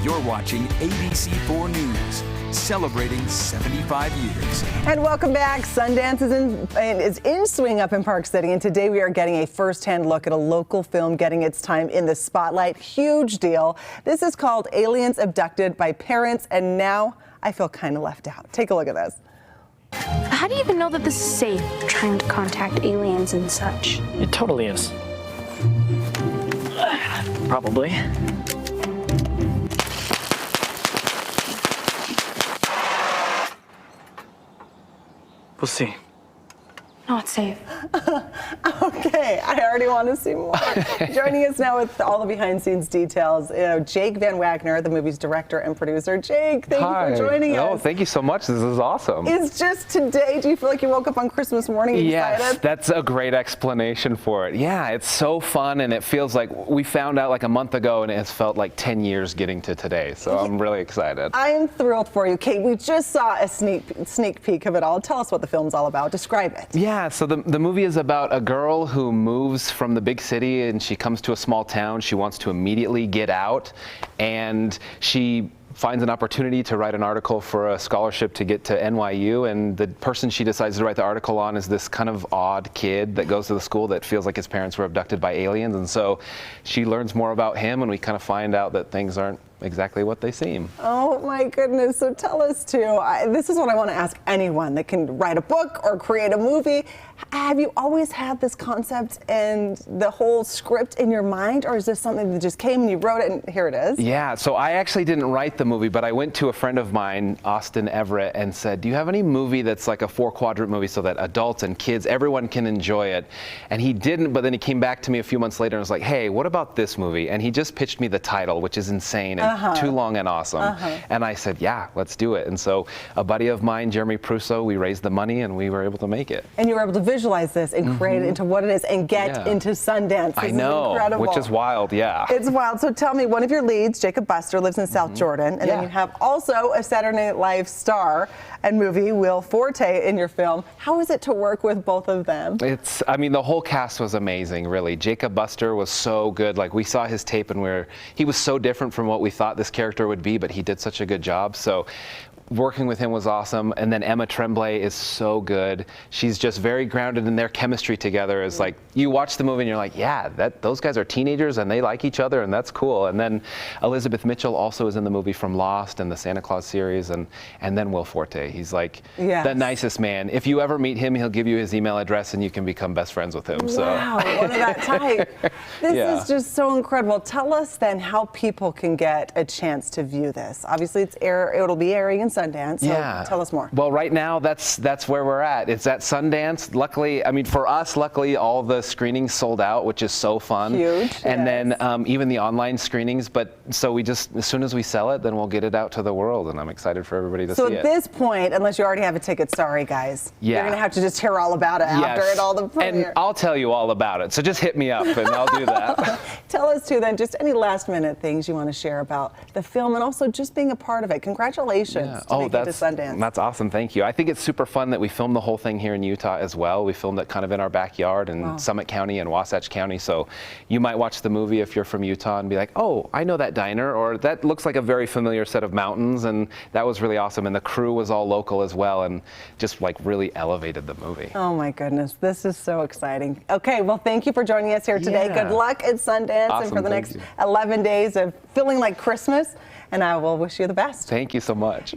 You're watching ABC4 News, celebrating 75 years. And welcome back. Sundance is in swing up in Park City, and today we are getting a first-hand look at a local film getting its time in the spotlight. Huge deal. This is called Aliens Abducted by Parents, and now I feel kind of left out. Take a look at this. How do you even know that this is safe, trying to contact aliens and such? It totally is. Probably. We'll see. No, it's safe. Okay, I already want to see more. Joining us now with all the behind-scenes details, Jake Van Wagoner, the movie's director and producer. Jake, thank you for joining us. Oh, thank you so much. This is awesome. It's just today. Do you feel like you woke up on Christmas morning excited? Yes, that's a great explanation for it. Yeah, it's so fun, and it feels like we found out like a month ago, and it has felt like 10 years getting to today. So I'm really excited. I am thrilled for you. Kate, we just saw a sneak peek of it all. Tell us what the film's all about. Describe it. Yeah, so the movie is about a girl who moves from the big city and she comes to a small town. She wants to immediately get out, and she finds an opportunity to write an article for a scholarship to get to NYU, and the person she decides to write the article on is this kind of odd kid that goes to the school that feels like his parents were abducted by aliens, and so she learns more about him, and we kind of find out that things aren't exactly what they seem. Oh my goodness, so tell us too, this is what I want to ask anyone that can write a book or create a movie. Have you always had this concept and the whole script in your mind, or is this something that just came and you wrote it and here it is? Yeah, so I actually didn't write the movie, but I went to a friend of mine, Austin Everett, and said, do you have any movie that's like a 4-quadrant movie so that adults and kids, everyone can enjoy it? And he didn't, but then he came back to me a few months later and was like, hey, what about this movie? And he just pitched me the title, which is insane and too long and awesome. And I said, yeah, let's do it. And so a buddy of mine, Jeremy Prusso, we raised the money and we were able to make it. And you were able to visualize this and create it into what it is and get into Sundance. This I know, is incredible. which is wild, yeah. It's wild. So tell me, one of your leads, Jacob Buster, lives in South Jordan, and then you have also a Saturday Night Live star and movie, Will Forte, in your film. How is it to work with both of them? I mean, the whole cast was amazing, really. Jacob Buster was so good. Like, we saw his tape and he was so different from what we thought this character would be, but he did such a good job. So working with him was awesome. And then Emma Tremblay is so good. She's just very grounded, in their chemistry together is like, you watch the movie and you're like, yeah, those guys are teenagers and they like each other and that's cool. And then Elizabeth Mitchell also is in the movie from Lost and the Santa Claus series, and then Will Forte. He's like the nicest man. If you ever meet him, he'll give you his email address and you can become best friends with him. Wow, one of that type. This is just so incredible. Tell us then how people can get a chance to view this. Obviously it'll be airing in Sundance, so tell us more. Well, right now, that's where we're at. It's at Sundance. Luckily, I mean, for us, luckily, all the screenings sold out, which is so fun. Huge. And then even the online screenings, but so we just, as soon as we sell it, then we'll get it out to the world, and I'm excited for everybody to see it. So at this point, unless you already have a ticket, sorry guys, you're going to have to just hear all about it after it all the premiere. And I'll tell you all about it, so just hit me up and I'll do that. Tell us too then, just any last minute things you want to share about the film and also just being a part of it. Congratulations to make it to Sundance. That's awesome, thank you. I think it's super fun that we filmed the whole thing here in Utah as well. We filmed it kind of in our backyard in Summit County and Wasatch County, so you might watch the movie if you're from Utah and be like, oh, I know that diner, or that looks like a very familiar set of mountains, and that was really awesome. And the crew was all local as well and just like really elevated the movie. Oh my goodness, this is so exciting. Okay, well, thank you for joining us here today. Good luck at Sundance and for the next 11 days of feeling like Christmas, and I will wish you the best. Thank you so much.